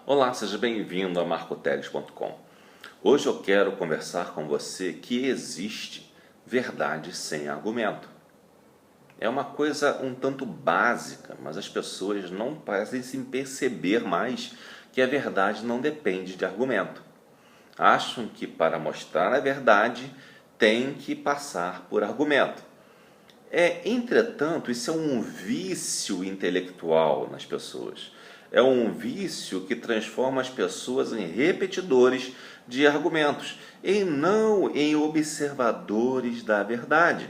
Olá, seja bem-vindo a marcoteles.com. Hoje eu quero conversar com você que existe verdade sem argumento. É uma coisa um tanto básica, mas as pessoas não parecem perceber mais que a verdade não depende de argumento. Acham que para mostrar a verdade tem que passar por argumento. Entretanto, isso é um vício intelectual nas pessoas. É um vício que transforma as pessoas em repetidores de argumentos e não em observadores da verdade.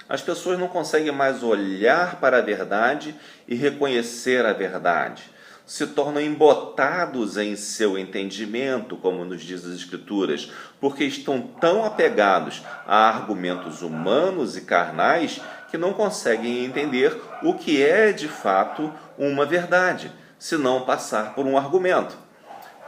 As pessoas não conseguem mais olhar para a verdade e reconhecer a verdade. Se tornam embotados em seu entendimento, como nos diz as Escrituras, porque estão tão apegados a argumentos humanos e carnais que não conseguem entender o que é de fato uma verdade, se não passar por um argumento.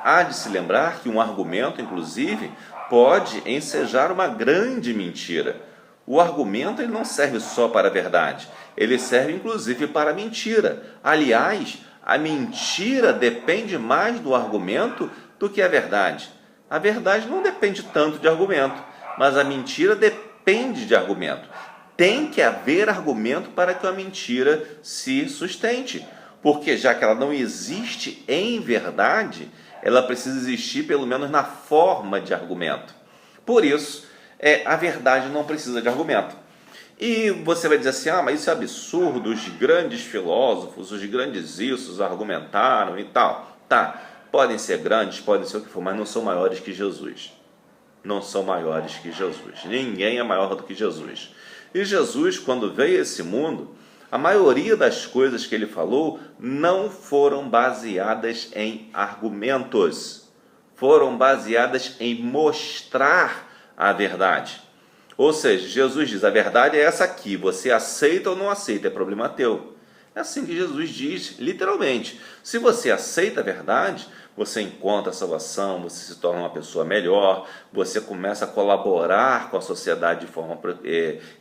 Há de se lembrar que um argumento, inclusive, pode ensejar uma grande mentira. O argumento ele não serve só para a verdade, ele serve inclusive para a mentira. Aliás, a mentira depende mais do argumento do que a verdade. A verdade não depende tanto de argumento, mas a mentira depende de argumento. Tem que haver argumento para que a mentira se sustente, porque já que ela não existe em verdade, ela precisa existir pelo menos na forma de argumento. Por isso, a verdade não precisa de argumento. E você vai dizer assim, mas isso é absurdo, os grandes filósofos, os grandes issos argumentaram e tal. Tá, podem ser grandes, podem ser o que for, mas não são maiores que Jesus. Não são maiores que Jesus. Ninguém é maior do que Jesus. E Jesus, quando veio a esse mundo, a maioria das coisas que ele falou não foram baseadas em argumentos. Foram baseadas em mostrar a verdade. Ou seja, Jesus diz, a verdade é essa aqui, você aceita ou não aceita, é problema teu. É assim que Jesus diz, literalmente. Se você aceita a verdade, você encontra a salvação, você se torna uma pessoa melhor, você começa a colaborar com a sociedade de forma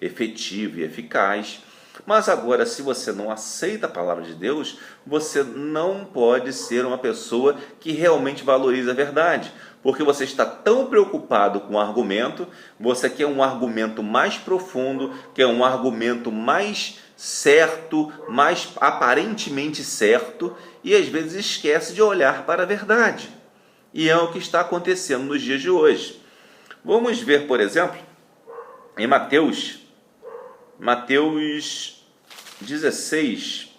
efetiva e eficaz. Mas agora, se você não aceita a palavra de Deus, você não pode ser uma pessoa que realmente valoriza a verdade, porque você está tão preocupado com o argumento, você quer um argumento mais profundo, quer um argumento mais certo, mais aparentemente certo, e às vezes esquece de olhar para a verdade. E é o que está acontecendo nos dias de hoje. Vamos ver, por exemplo, em Mateus 16,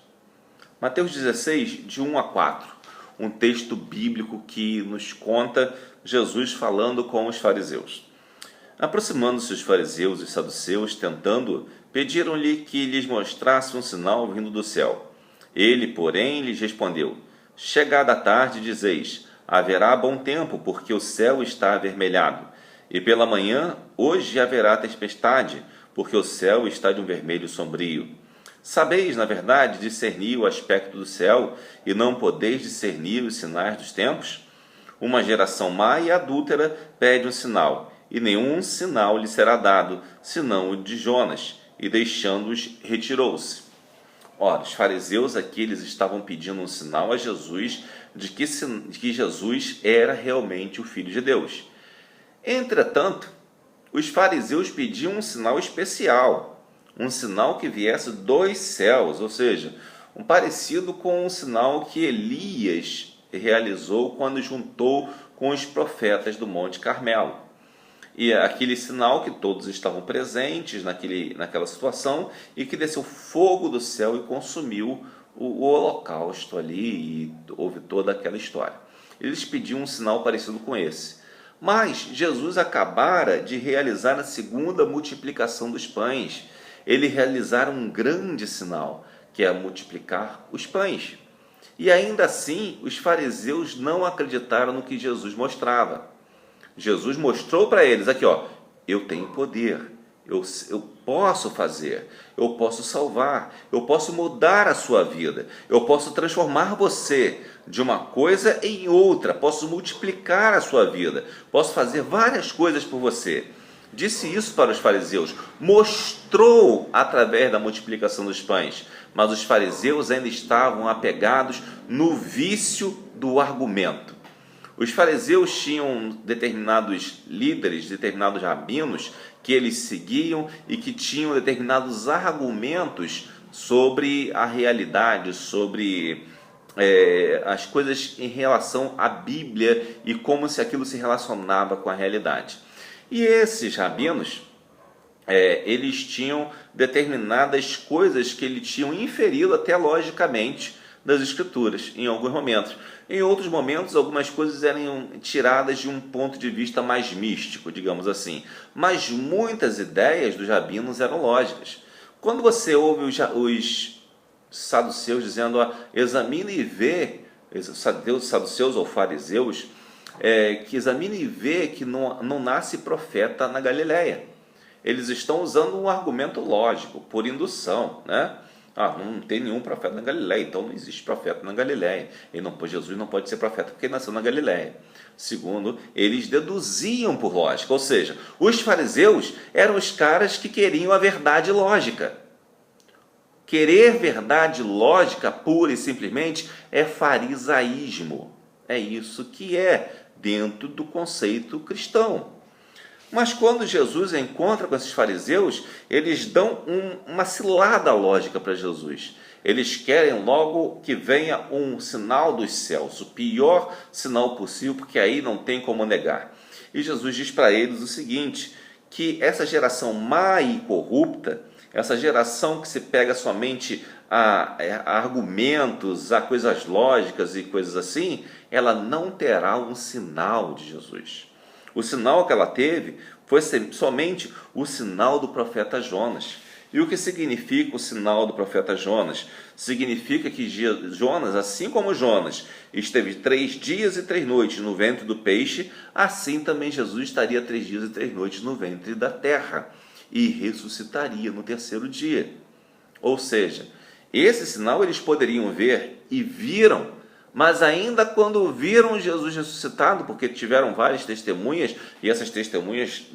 de 1 a 4, um texto bíblico que nos conta Jesus falando com os fariseus. Aproximando-se os fariseus e os saduceus, tentando, pediram-lhe que lhes mostrasse um sinal vindo do céu. Ele, porém, lhes respondeu, chegada a tarde, dizeis, haverá bom tempo, porque o céu está avermelhado, e pela manhã, hoje haverá tempestade, porque o céu está de um vermelho sombrio. Sabeis, na verdade, discernir o aspecto do céu, e não podeis discernir os sinais dos tempos? Uma geração má e adúltera pede um sinal, e nenhum sinal lhe será dado, senão o de Jonas, e deixando-os, retirou-se. Ora, os fariseus aqui eles estavam pedindo um sinal a Jesus de que Jesus era realmente o Filho de Deus. Entretanto, os fariseus pediam um sinal especial, um sinal que viesse dos céus, ou seja, um parecido com um sinal que Elias realizou quando juntou com os profetas do Monte Carmelo. E aquele sinal que todos estavam presentes naquela situação e que desceu fogo do céu e consumiu o holocausto ali e houve toda aquela história. Eles pediam um sinal parecido com esse. Mas Jesus acabara de realizar a segunda multiplicação dos pães. Ele realizara um grande sinal, que é multiplicar os pães. E ainda assim, os fariseus não acreditaram no que Jesus mostrava. Jesus mostrou para eles, aqui eu tenho poder, eu posso fazer, eu posso salvar, eu posso mudar a sua vida, eu posso transformar você de uma coisa em outra, posso multiplicar a sua vida, posso fazer várias coisas por você. Disse isso para os fariseus, mostrou através da multiplicação dos pães, mas os fariseus ainda estavam apegados no vício do argumento. Os fariseus tinham determinados líderes, determinados rabinos que eles seguiam e que tinham determinados argumentos sobre a realidade, sobre as coisas em relação à Bíblia e como se aquilo se relacionava com a realidade. E esses rabinos, eles tinham determinadas coisas que eles tinham inferido até logicamente das Escrituras, em alguns momentos. Em outros momentos, algumas coisas eram tiradas de um ponto de vista mais místico, digamos assim. Mas muitas ideias dos rabinos eram lógicas. Quando você ouve os saduceus dizendo, examine e vê, saduceus ou fariseus, que examine e vê que não nasce profeta na Galileia. Eles estão usando um argumento lógico, por indução, né? Não tem nenhum profeta na Galileia, então não existe profeta na Galileia. Jesus não pode ser profeta porque nasceu na Galileia. Segundo, eles deduziam por lógica, ou seja, os fariseus eram os caras que queriam a verdade lógica. Querer verdade lógica pura e simplesmente é farisaísmo. É isso que é dentro do conceito cristão. Mas quando Jesus encontra com esses fariseus, eles dão uma cilada lógica para Jesus. Eles querem logo que venha um sinal dos céus, o pior sinal possível, porque aí não tem como negar. E Jesus diz para eles o seguinte, que essa geração má e corrupta, essa geração que se pega somente a argumentos, a coisas lógicas e coisas assim, ela não terá um sinal de Jesus. O sinal que ela teve foi somente o sinal do profeta Jonas. E o que significa o sinal do profeta Jonas? Significa que Jonas, assim como Jonas, esteve 3 dias e 3 noites no ventre do peixe, assim também Jesus estaria 3 dias e 3 noites no ventre da terra e ressuscitaria no 3º dia. Ou seja, esse sinal eles poderiam ver e viram, mas ainda quando viram Jesus ressuscitado, porque tiveram várias testemunhas, e essas testemunhas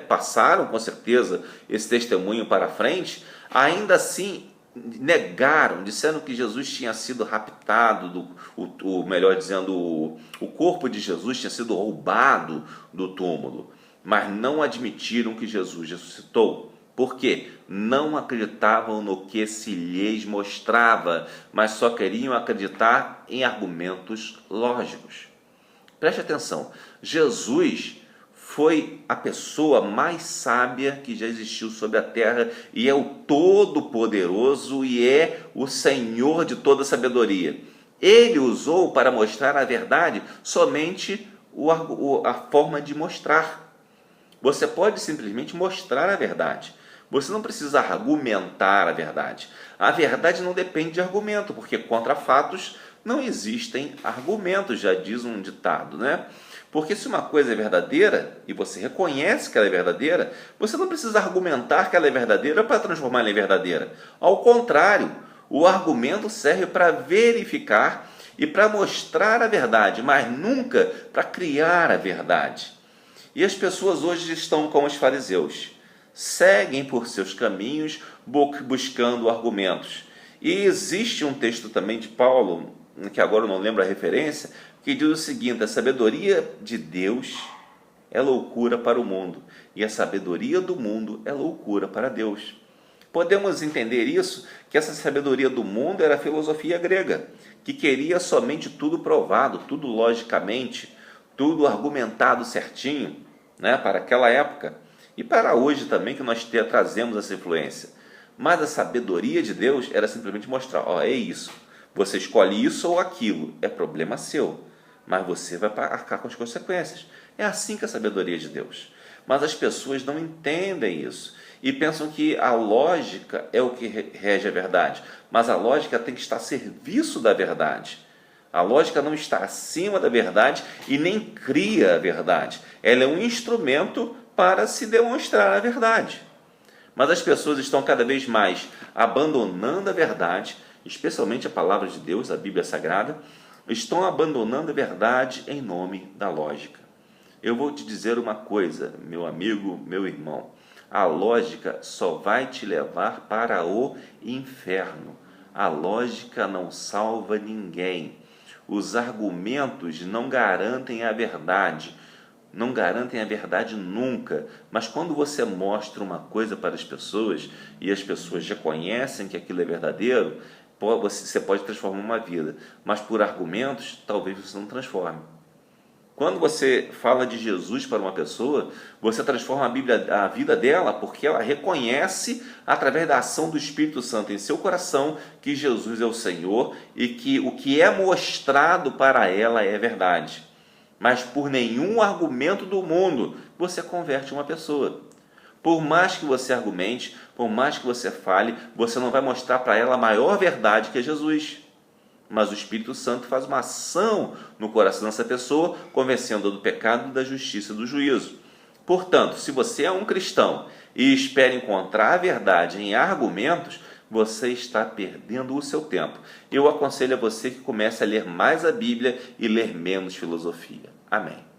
passaram com certeza esse testemunho para frente, ainda assim negaram, disseram que Jesus tinha sido raptado, melhor dizendo, o corpo de Jesus tinha sido roubado do túmulo, mas não admitiram que Jesus ressuscitou. Por quê? Não acreditavam no que se lhes mostrava, mas só queriam acreditar em argumentos lógicos. Preste atenção, Jesus foi a pessoa mais sábia que já existiu sobre a terra e é o Todo-Poderoso e é o Senhor de toda sabedoria. Ele usou para mostrar a verdade somente a forma de mostrar. Você pode simplesmente mostrar a verdade. Você não precisa argumentar a verdade. A verdade não depende de argumento, porque contra fatos não existem argumentos, já diz um ditado, né? Porque se uma coisa é verdadeira, e você reconhece que ela é verdadeira, você não precisa argumentar que ela é verdadeira para transformá-la em verdadeira. Ao contrário, o argumento serve para verificar e para mostrar a verdade, mas nunca para criar a verdade. E as pessoas hoje estão como os fariseus. Seguem por seus caminhos, buscando argumentos. E existe um texto também de Paulo, que agora eu não lembro a referência, que diz o seguinte: a sabedoria de Deus é loucura para o mundo, e a sabedoria do mundo é loucura para Deus. Podemos entender isso, que essa sabedoria do mundo era a filosofia grega, que queria somente tudo provado, tudo logicamente, tudo argumentado certinho, né, para aquela época. E para hoje também, que nós trazemos essa influência. Mas a sabedoria de Deus era simplesmente mostrar, é isso. Você escolhe isso ou aquilo, é problema seu. Mas você vai arcar com as consequências. É assim que é a sabedoria de Deus. Mas as pessoas não entendem isso. E pensam que a lógica é o que rege a verdade. Mas a lógica tem que estar a serviço da verdade. A lógica não está acima da verdade e nem cria a verdade. Ela é um instrumento para se demonstrar a verdade. Mas as pessoas estão cada vez mais abandonando a verdade, especialmente a palavra de Deus, a Bíblia Sagrada, estão abandonando a verdade em nome da lógica. Eu vou te dizer uma coisa, meu amigo, meu irmão, a lógica só vai te levar para o inferno. A lógica não salva ninguém. os argumentos não garantem a verdade. Não garantem a verdade nunca, mas quando você mostra uma coisa para as pessoas e as pessoas já conhecem que aquilo é verdadeiro, você pode transformar uma vida, mas por argumentos talvez você não transforme. Quando você fala de Jesus para uma pessoa, você transforma a vida dela porque ela reconhece, através da ação do Espírito Santo em seu coração, que Jesus é o Senhor e que o que é mostrado para ela é verdade. Mas por nenhum argumento do mundo você converte uma pessoa. Por mais que você argumente, por mais que você fale, você não vai mostrar para ela a maior verdade que é Jesus. Mas o Espírito Santo faz uma ação no coração dessa pessoa, convencendo-a do pecado, da justiça e do juízo. Portanto, se você é um cristão e espera encontrar a verdade em argumentos, você está perdendo o seu tempo. Eu aconselho a você que comece a ler mais a Bíblia e ler menos filosofia. Amém.